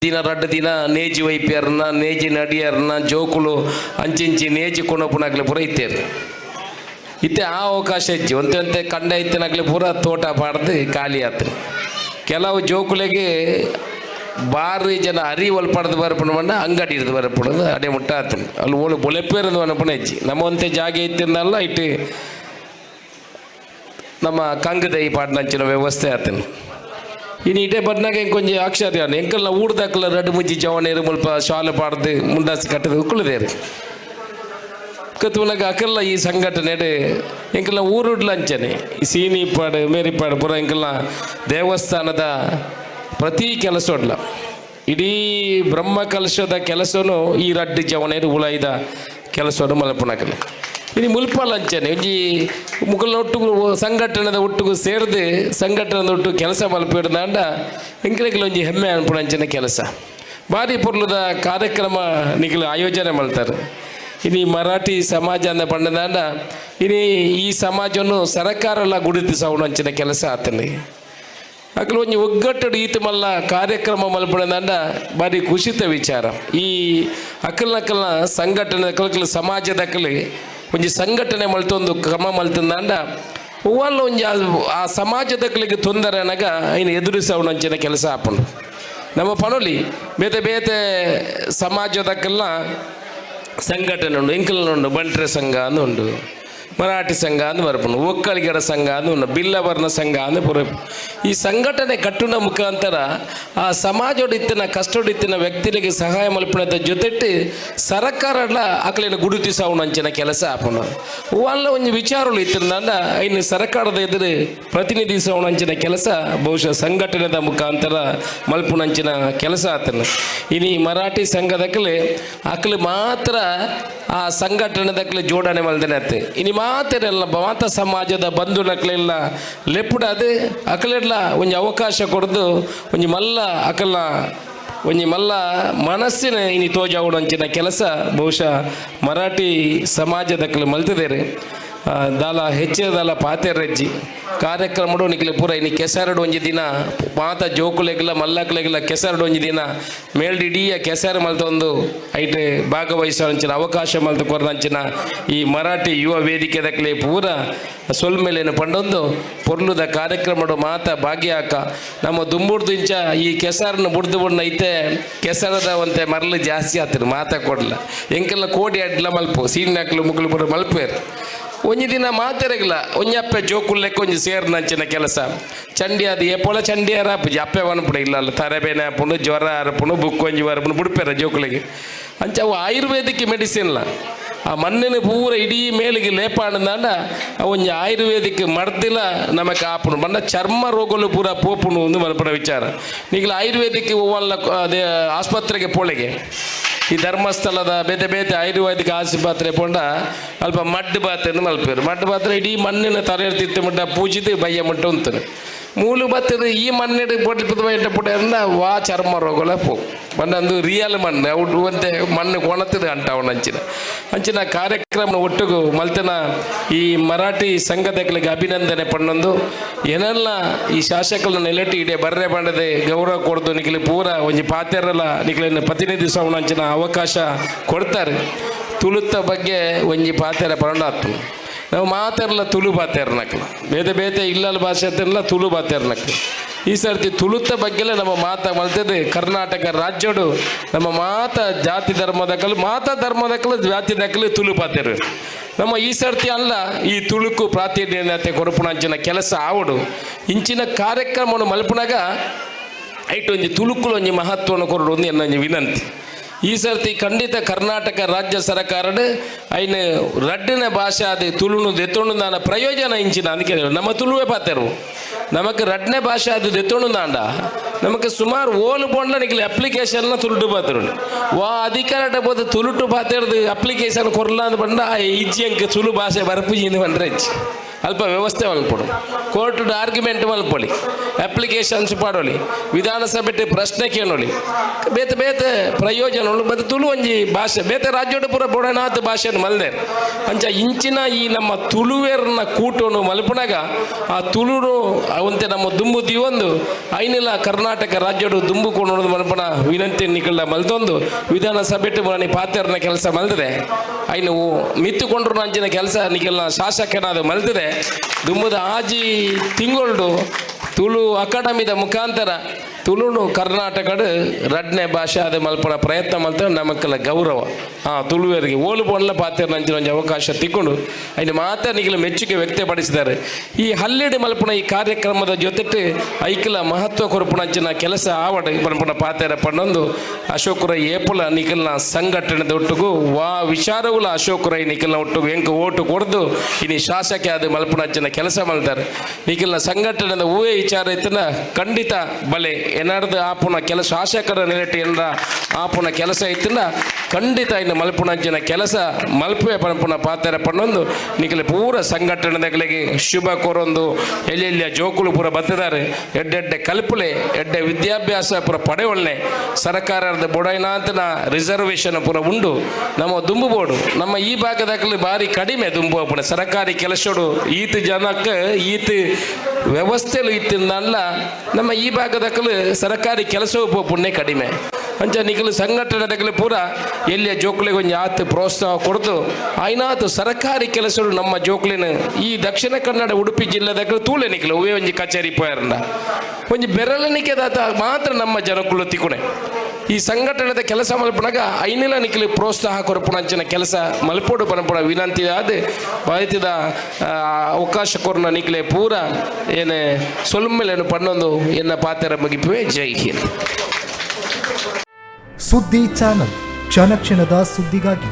ದಿನ ರಡ್ಡು ದಿನ ನೇಜಿ ವೈಪ್ಯರ್ನ ನೇಜಿ ನಡಿಯರ್ನ ಜೋಕುಲು ಅಂಚಿಂಚಿ ನೇಜಿ ಕೊಣಪುನಾಗ್ಲಿ ಪೂರ ಇತ್ತೇರು ಇತ್ತೆ ಆ ಅವಕಾಶ ಇಜ್ಜಿ ಒಂತೆ ಕಂಡ ಇತ್ತಿನಾಗ್ಲಿ ಪೂರ ತೋಟ ಪಾಡ್ದು ಖಾಲಿ ಆತು ಕೆಲವು ಜೋಕುಲೆಗೆ ಬಾರಿ ಜನ ಅರಿ ಒಲ್ಪಡ್ದು ಬರ್ಪಣ ಬಂಡ ಅಂಗಡಿ ಇರ್ದು ಬರ್ಪಣದು ಅಡೆ ಮುಟ್ಟ ಆತನು ಅಲ್ಲಿ ಓಳು ಬೊಲೆಪೇರದು ಅನ್ಪಣ ಇಜ್ಜಿ ನಮ್ಮ ಒಂತೆ ಜಾಗ ಇತ್ತಿಂದಲ್ಲ ಇಟ್ಟು ನಮ್ಮ ಕಂಗದೈ ಪಾಡ್ನಂಚಿನ ವ್ಯವಸ್ಥೆ ಆತನು ಇನ್ನು ಇಟೇ ಬಡ್ನಾಗ ಕೊಂಚ ಅಕ್ಷರ ಎಂಕಲ್ನ ಊಡ್ದಾಕಲ್ಲ ರಡ್ಡು ಮುಜ್ಜಿ ಜವನೇರು ಮುಲ್ಪ ಶಾಲೆ ಪಾಡ್ದು ಮುಂಡಾಸಿ ಕಟ್ಟದು ಉಕ್ಕುಳದೇರು ಕತ್ತುನಾಗ ಅಕಲ್ಲ ಈ ಸಂಘಟನೆ ಎಂಕಲ್ನ ಊರುಡ್ಲ ಅಂಚನೆ ಈ ಸೀನಿಪಾಡು ಮೇರಿಪಾಡು ಪುರ ಎಂಕಲ್ನ ದೇವಸ್ಥಾನದ ಪ್ರತಿ ಕೆಲಸ ಉಡ್ಲ ಇಡೀ ಬ್ರಹ್ಮ ಕಲಶದ ಕೆಲಸನು ಈ ರಡ್ಡು ಜವನೇರು ಉಳೈದ ಕೆಲಸವನ್ನು ಮಲ್ಪನಾಕಲ್ಲ ಇನ್ನು ಮುಲ್ಪಲ್ಲ ಅಂಚನೆ ಒಂಜಿ ಮುಗಲ್ನ ಒಟ್ಟಿಗೂ ಸಂಘಟನೆದ ಒಟ್ಟಿಗೂ ಸೇರಿದು ಸಂಘಟನೆದ ಒಟ್ಟು ಕೆಲಸ ಮಲ್ಪಿಡ್ದಾಂಡ ಎಂಕಲೆಗ್ಲ ಒಂಜಿ ಹೆಮ್ಮೆ ಅನ್ಪುಣಂಚಿನ ಕೆಲಸ ಭಾರಿ ಪೊರ್ಲುದ ಕಾರ್ಯಕ್ರಮ ನಿಖಿಲು ಆಯೋಜನೆ ಮಾಡ್ತಾರೆ ಇನ್ನು ಮರಾಠಿ ಸಮಾಜ ಅಂದ ಪಂಡದಾಂಡ ಇನ್ನು ಈ ಸಮಾಜವನ್ನು ಸರಕಾರ ಎಲ್ಲ ಗುರುತಿಸೋಣ ಅಂಚಿನ ಕೆಲಸ ಆತನಿ ಅಕಲು ಒಂಜಿ ಒಗ್ಗಟ್ಟು ಈತ ಮಲ್ಲ ಕಾರ್ಯಕ್ರಮ ಮಲ್ಪಡದಾಂಡ ಭಾರಿ ಖುಷಿತ ವಿಚಾರ ಈ ಅಕಲ್ನ ಸಂಘಟನೆ ಅಕಲ್ ಸಮಾಜದ ಅಕಲಿ ಒಂಜಿ ಸಂಘಟನೆ ಮಲ್ತೊಂದು ಕ್ರಮ ಮಲ್ತಂದಾಂಡ ಹೂವಲ್ಲ ಒಂಜಿ ಆ ಸಮಾಜದಕ್ಕಲಿಗೆ ತೊಂದರೆ ಅನ್ನಾಗ ಇನ್ನು ಎದುರಿಸೋಣಂಚಿನ ಕೆಲಸ ಹಾಪುಂಡು ನಮ್ಮ ಪನೊಲಿ ಬೇತೆ ಬೇತೆ ಸಮಾಜದಕ್ಕೆಲ್ಲ ಸಂಘಟನೆ ಉಂಡು ಎಂಕಲ್ನ ಉಂಡು ಬಂಟ್ರೆ ಸಂಘ ಅಂದು ಉಂಡು ಮರಾಠಿ ಸಂಘ ಅಂದು ಬರ್ಪುಂಡು ಒಕ್ಕಲಿಗರ ಸಂಘ ಅಂದು ಉಂಡು ಬಿಲ್ಲವರ್ಣ ಸಂಘ ಅಂದು ಪುರ ಈ ಸಂಘಟನೆ ಕಟ್ಟುನ ಮುಖಾಂತರ ಆ ಸಮಾಜೋಡಿತ್ತಿನ ಕಷ್ಟೋಡಿತ್ತಿನ ವ್ಯಕ್ತಿಗಳಿಗೆ ಸಹಾಯ ಮಲ್ಪಣದ ಜೊತೆಟ್ಟು ಸರಕಾರಲ್ಲ ಅಕಲಿನ ಗುರುತಿಸೋಣ ಅಂಚಿನ ಕೆಲಸ ಹಾಪುಂಡು ಹೂವಲ್ಲ ಒಂದು ವಿಚಾರಗಳು ಇತ್ತಿಂದ ಇನ್ನು ಸರ್ಕಾರದ ಎದುರು ಪ್ರತಿನಿಧಿಸೋಣ ಅಂಚಿನ ಕೆಲಸ ಬಹುಶಃ ಸಂಘಟನೆದ ಮುಖಾಂತರ ಮಲ್ಪುಣಂಚಿನ ಕೆಲಸ ಆತನು ಇನ್ನು ಈ ಮರಾಠಿ ಸಂಘದಕ್ಕಲೆ ಅಕಲು ಮಾತ್ರ ಆ ಸಂಘಟನೆದಕ್ಕಲೆ ಜೋಡಣೆ ಮಲ್ದನೆ ಆಯ್ತು ಇನ್ನು ಮಾತೆಲ್ಲ ಮಾತ ಸಮಾಜದ ಬಂಧು ನಕ್ಲೆಲ್ಲ ಲೆಪ್ಪುಡದು ಅಕಲೆಲ್ಲ ಒಂಜಿ ಅವಕಾಶ ಕೊಡ್ದು ಒಂಜಿ ಮಲ್ಲ ಅಕಲ್ನ ಒಂಜಿ ಮಲ್ಲ ಮನಸ್ಸಿನ ಇನ್ನು ತೋಜಾವುಡಂಚಿನ ಕೆಲಸ ಬಹುಶಃ ಮರಾಠಿ ಸಮಾಜದಕ್ಕಲೆ ಮಲ್ತಿದ್ದೇನೆ ದಾಲ ಹೆಚ್ಚಿನದಾಲ ಪಾತೆರಜ್ಜಿ ಕಾರ್ಯಕ್ರಮಡು ನಿಖಿಲ ಪೂರ ಇನ್ನು ಕೆಸರಡು ಒಂಜಿ ದಿನ ಮಾತ ಜೋಕುಲೆಗಿಲ್ಲ ಮಲ್ಲಕ್ಲೆಗಿಲ್ಲ ಕೆಸರಡು ಒಂಜಿ ದಿನ ಮೇಲ್ಡಿಡಿಯ ಕೆಸರು ಮಲ್ತೊಂದು ಐಟೆ ಭಾಗವಹಿಸೋಂಚಿನ ಅವಕಾಶ ಮಲ್ತು ಕೊರದಂಚಿನ ಈ ಮರಾಠಿ ಯುವ ವೇದಿಕೆದಕ್ಲೆ ಪೂರ ಸೊಲ್ಮೇಲೇನು ಪಂಡೊಂದು ಪೊರ್ಲುದ ಕಾರ್ಯಕ್ರಮಡು ಮಾತ ಭಾಗ್ಯಾಕ ನಮ್ಮ ದುಂಬುಡ್ದು ಇಂಚ ಈ ಕೆಸರನ್ನು ಬುಡ್ದು ಬಣ್ಣ ಐತೆ ಕೆಸರದ ಒಂತೆ ಮರಳು ಜಾಸ್ತಿ ಆತರು ಮಾತ ಕೊಡಲ್ಲ ಎಂಕೆಲ್ಲ ಕೋಡಿ ಅಡ್ಲ ಮಲ್ಪು ಸೀನ್ಯಾಕ್ಲು ಮುಗ್ಲು ಬರೋ ಮಲ್ಪೇರು ಒಂಜಿ ದಿನ ಮಾತೆರಗಿಲ್ಲ ಒಂಜಪ್ಪೆ ಜೋಕುಲ್ಲೆಕ್ಕ ಒಂಜಿ ಸೇರ್ನಂಚಿನ ಕೆಲಸ ಚಂಡಿ ಅದು ಏಪೋಳ ಚಂಡಿ ಅರಾಪುಜಿ ಅಪ್ಪೆ ವನ್ಪುಡ ಇಲ್ಲ ತರಬೇನೆ ಹಾಪುಂಡು ಜ್ವರ ಅರಪುಂಡು ಬುಕ್ಕು ಒಂಜಿ ಬರಪುಂಡು ಬುಡ್ಪೇರ ಜೋಕುಲಿಗೆ ಅಂಚ ಅವು ಆಯುರ್ವೇದಿಕ್ ಮೆಡಿಸಿನ್ಲ ಆ ಮಣ್ಣಿನ ಪೂರ ಇಡೀ ಮೇಲಿಗೆ ಲೇಪಾಂಡದಾಂಡ ಒಂಜಿ ಆಯುರ್ವೇದಿಕ್ ಮರ್ದಿಲ ನಮಕ್ ಆಪುಂಡು ಬಂಡ ಚರ್ಮ ರೋಗಲು ಪೂರ ಪೋಪುಂಡು ಒಂದು ಮಲ್ಪಡ ವಿಚಾರ ನೀಗಲ ಆಯುರ್ವೇದಿಕ್ ಒವ್ವಲ್ಲ ಅದೇ ಆಸ್ಪತ್ರೆಗೆ ಪೋಳೆಗೆ ಈ ಧರ್ಮಸ್ಥಳದ ಬೇತೆ ಬೇತೆ ಆಯುರ್ವೇದಿಕ ಆಸ್ಪತ್ರೆ ಪೋಂಡ ಅಲ್ಪ ಮಡ್ಡು ಬಾತೆಯನ್ನು ಮಲ್ಪೇರು ಮಡ್ಡು ಬಾತ್ರ ಇಡೀ ಮಣ್ಣಿನ ತಲೆರ್ತಿತ್ತು ಮುಟ್ಟ ಪೂಜಿದು ಬಯ್ಯ ಮುಟ್ಟ ಉಂತನು ಮೂಲು ಬತ್ತದು ಈ ಮಣ್ಣಿಡು ಪೊಟ್ಟಿಪದ ಬಯ್ಯ ಪುಟ್ಟ ವಾ ಚರ್ಮ ರೋಗಲ ಪೋ ಬಂದು ರಿಯಲ್ ಮಣ್ಣು ಅವ್ರು ಒಂತೆ ಮಣ್ಣು ಕೊಣತದು ಅಂಟ ಅವನ ಅಂಚಿನ ಕಾರ್ಯಕ್ರಮ ಒಟ್ಟಿಗೂ ಮಲ್ತನ ಈ ಮರಾಠಿ ಸಂಘದಗಳಿಗೆ ಅಭಿನಂದನೆ ಪಣ್ಣೊಂದು ಏನೆಲ್ಲ ಈ ಶಾಸಕರನ್ನ ನೆಲೆಟ್ಟು ಇಡೇ ಬರ್ರೆ ಬಂಡದೆ ಗೌರವ ಕೊಡ್ದು ನಿಖಿಲಿ ಪೂರ ಒಂಜಿ ಪಾತೆರಲ್ಲ ನಿಖಿಲನ್ನು ಪ್ರತಿನಿಧಿಸೋಣ ಅಂಚಿನ ಅವಕಾಶ ಕೊಡ್ತಾರೆ ತುಳುತ ಬಗ್ಗೆ ಒಂಜಿ ಪಾತೆರ ಪರಂಡಾತು ನಾವು ಮಾತೆರಲ್ಲ ತುಳು ಪಾತೆರ್ನಕ್ಲು ಬೇತೆ ಬೇತೆ ಇಲ್ಲಲ್ ಭಾಷೆ ಅತ್ತೆಲ್ಲ ತುಳು ಪಾತೆರ್ನಕ್ಲು ಈ ಸರ್ತಿ ತುಳುತ ಬಗ್ಗೆಲ್ಲ ನಮ್ಮ ಮಾತ ಮಲ್ತದೆ ಕರ್ನಾಟಕ ರಾಜ್ಯಡು ನಮ್ಮ ಮಾತ ಜಾತಿ ಧರ್ಮದಕ್ಕಲು ಜಾತಿ ದಕ್ಕಲು ತುಳು ಪಾತೆರು ನಮ್ಮ ಈ ಸರ್ತಿ ಅಲ್ಲ ಈ ತುಳುಕು ಪ್ರಾತಿನಿಧ್ಯತೆ ಕೊರಪುಣಂಚಿನ ಕೆಲಸ ಆವಡು ಇಂಚಿನ ಕಾರ್ಯಕ್ರಮವನ್ನು ಮಲ್ಪನಾಗ ಐಟು ಒಂಜಿ ತುಳುಕುಲು ಒಂಜಿ ಮಹತ್ವವನ್ನು ಕೊರಡು ಒಂದು ಎನ್ನೊಂಜಿ ವಿನಂತಿ ಈ ಸರ್ತಿ ಖಂಡಿತ ಕರ್ನಾಟಕ ರಾಜ್ಯ ಸರ್ಕಾರಡು ಐನ ರಡ್ಡಿನ ಭಾಷೆ ಅದು ತುಳುನು ದೆತ್ತೊಂಡು ನಾನ ಪ್ರಯೋಜನ ಇಂಚಿನ ಅದಕ್ಕೆ ನಮ್ಮ ತುಳುವೆ ಪಾತೆರು ನಮಕ್ ರಡ್ನೆ ಭಾಷೆ ಅದು ದೆತ್ತೊಂಡು ನಾಂಡ ನಮಗೆ ಸುಮಾರು ಓಲು ಪೋಂಡ್ಲ ನಿಖಿಲ್ ಅಪ್ಲಿಕೇಶನ್ನ ತುಳುಟು ಪಾತೆರು ವಾ ಅಧಿಕಾರಟ ಬೋದು ತುಳುಟು ಪಾತೆರ್ದು ಅಪ್ಲಿಕೇಶನ್ ಕೊರಲ ಅಂದ್ ಬಂಡ ಈಜಿ ಅಂಕ ತುಳು ಭಾಷೆ ಬರ್ಪುಜಿ ಇಂದು ಬಂದ್ರೆ ಅಲ್ಪ ವ್ಯವಸ್ಥೆ ಮಲ್ಪಡು, ಕೋರ್ಟ್ ಆರ್ಗ್ಯುಮೆಂಟ್ ಮಲ್ಪೊಳಿ, ಅಪ್ಲಿಕೇಶನ್ಸ್ ಪಾಡೋಲಿ, ವಿಧಾನಸಭೆ ಪ್ರಶ್ನೆ ಕೇಳೋಲಿ, ಬೇತೆ ಬೇತೆ ಪ್ರಯೋಜನಗಳು ಮತ್ತು ತುಳು ಒಂಜಿ ಭಾಷೆ ಬೇತೆ ರಾಜ್ಯೋಡ ಪೂರ ಬೊಡನಾಥ ಭಾಷೆಯನ್ನು ಮಲ್ದೆ ಅಂಚ ಇಂಚಿನ ಈ ನಮ್ಮ ತುಳುವೇರ್ನ ಕೂಟವನ್ನು ಮಲ್ಪನಾಗ ಆ ತುಳುನು ಅವಂತೆ ನಮ್ಮ ದುಂಬು ದಿವೊಂದು ಐನಿಲ್ಲ ಕರ್ನಾಟಕ ರಾಜ್ಯೋಡು ದುಂಬು ಕೊಂಡು ಮಲ್ಪನ ವಿನಂತಿ ನಿಕಲ್ನ ಮಲ್ತೊಂದು ವಿಧಾನಸಭೆ ಮನೆ ಪಾತ್ರನ ಕೆಲಸ ಮಲ್ತದೆ ಐನು ಮಿತ್ತುಕೊಂಡ್ರು ಅಂಚಿನ ಕೆಲಸ ನಿಕಲ್ನ ಶಾಸಕನಾದ ಮಲ್ತದೆ ದುಂಬುದ ಆಜಿ ತಿಂಗಳು ತುಳು ಅಕಾಡೆಮಿದ ಮುಖಾಂತರ ತುಳುನು ಕರ್ನಾಟಕದ ರಡ್ನೆ ಭಾಷೆ ಅದು ಮಲ್ಪನ ಪ್ರಯತ್ನ ಮಾಡ್ತಾರೆ ನಮಕ್ಕೆಲ್ಲ ಗೌರವ ತುಳುವರಿಗೆ ಓಲು ಪೊಂಡ್ಲ ಪಾತ್ರ ನಂಚಿನ ಒಂದು ಅವಕಾಶ ತಿಕ್ಕೊಂಡು ಅಲ್ಲಿ ಮಾತ್ರ ನಿಖಿಲ ಮೆಚ್ಚುಗೆ ವ್ಯಕ್ತಪಡಿಸಿದ್ದಾರೆ. ಈ ಹಲ್ಲೆಡೆ ಮಲ್ಪನ ಈ ಕಾರ್ಯಕ್ರಮದ ಜೊತೆ ಐಕ್ಲ ಮಹತ್ವ ಕೊರಪುಣಂಚಿನ ಕೆಲಸ ಆವಡ ಮಲ್ಪನ ಪಾತ್ರ ಪಣ್ಣೊಂದು ಅಶೋಕರೈ ಏಪುಲ ನಿಖಲ್ನ ಸಂಘಟನೆದ ಒಟ್ಟಿಗೂ ವಿಚಾರವುಲ ಅಶೋಕರೈ ನಿಖಲ್ನ ಒಟ್ಟಿಗೂ ಎಂಕ ಓಟು ಕೊಡ್ದು ಇನ್ನು ಶಾಸಕ ಅದು ಮಲ್ಪನಂಚಿನ ಕೆಲಸ ಮಾಡ್ತಾರೆ. ನಿಖಲ್ನ ಸಂಘಟನೆದ ಹೂವೇ ವಿಚಾರ ಇತ್ತನ ಖಂಡಿತ ಬಲೆ ಏನಾರ್ದು ಆಪುನ ಕೆಲಸ ಶಾಸಕರ ನೆಲೆಟಿ ಏನರ ಆಪುನ ಕೆಲಸ ಇತ್ತಿನ ಖಂಡಿತ ಇನ್ನು ಮಲ್ಪುಣಂಚಿನ ಕೆಲಸ ಮಲ್ಪೆ ಪಂಪುನ ಪಾತ್ರ ಪಣ್ಣೊಂದು ನಿಖಲೆ ಪೂರ ಸಂಘಟನೆಗಳಿಗೆ ಶುಭ ಕೋರೊಂದು ಎಲ್ಲೆಲ್ಲಿಯ ಜೋಕುಲು ಪೂರ ಬತ್ತಿದ್ದಾರೆ ಎಡ್ಡೆಡ್ಡೆ ಕಲ್ಪುಲೆ ಎಡ್ಡೆ ವಿದ್ಯಾಭ್ಯಾಸ ಪೂರ ಪಡೆಯೊಳ್ಳೆ ಸರ್ಕಾರದ ಬೊಡೈನಾಂತನ ರಿಸರ್ವೇಷನ್ ಪೂರ ಉಂಡು ನಮ್ಮ ದುಂಬು ಬೋಡು ನಮ್ಮ ಈ ಭಾಗದಾಗಲಿ ಭಾರಿ ಕಡಿಮೆ ದುಂಬು ಅಪ್ಪಣೆ ಸರ್ಕಾರಿ ಕೆಲಸೋಡು ಈತ ಜನಕ್ಕೆ ಈತ ವ್ಯವಸ್ಥೆಲು ಇತ್ತಿಂದಲ್ಲ ನಮ್ಮ ಈ ಭಾಗದಾಗಲು ಸರ್ಕಾರಿ ಕೆಲಸವೂ ಪುಣ್ಯ ಕಡಿಮೆ ಅಂಚ ನಿಖಲು ಸಂಘಟನೆಗಳು ಪೂರ ಎಲ್ಲಿಯ ಜೋಕ್ಲಿಗೆ ಒಂದು ಆತು ಪ್ರೋತ್ಸಾಹ ಕೊಡ್ತು ಆಯ್ನಾತು ಸರ್ಕಾರಿ ಕೆಲಸಗಳು ನಮ್ಮ ಜೋಕ್ಲಿನ ಈ ದಕ್ಷಿಣ ಕನ್ನಡ ಉಡುಪಿ ಜಿಲ್ಲೆದಾಗ ತೂಳೆ ನಿಖಲು ಅವೇ ಒಂಜಿ ಕಚೇರಿ ಪೋಯರ್ನ ಒಂಜಿ ಬೆರಳನಿಕೆ ದಾತ ಮಾತ್ರ ನಮ್ಮ ಜನಕ್ಕಳು ತಿಕ್ಕುಣೆ ಈ ಸಂಘಟನೆದ ಕೆಲಸ ಮಲ್ಪನಾಗ ಐನಿಲ ನಿಖಲು ಪ್ರೋತ್ಸಾಹ ಕೊರಪುಣಂಚಿನ ಕೆಲಸ ಮಲ್ಪೋಡು ಪನಪುಣ ವಿನಂತಿ ಆದ ಬಾಯ್ತಿದ ಅವಕಾಶ ಕೊರನ ನಿಖಲೆ ಪೂರ ಏನೇ ಸೊಲ್ಮೆಲೇನು ಪಣ್ಣೊಂದು ಎನ್ನ ಪಾತ್ರ ಮುಗಿಪುವೆ. ಜೈ ಹಿಂದ್. ಸುದ್ದಿ ಚಾನಲ್ ಕ್ಷಣ ಕ್ಷಣದ ಸುದ್ದಿಗಾಗಿ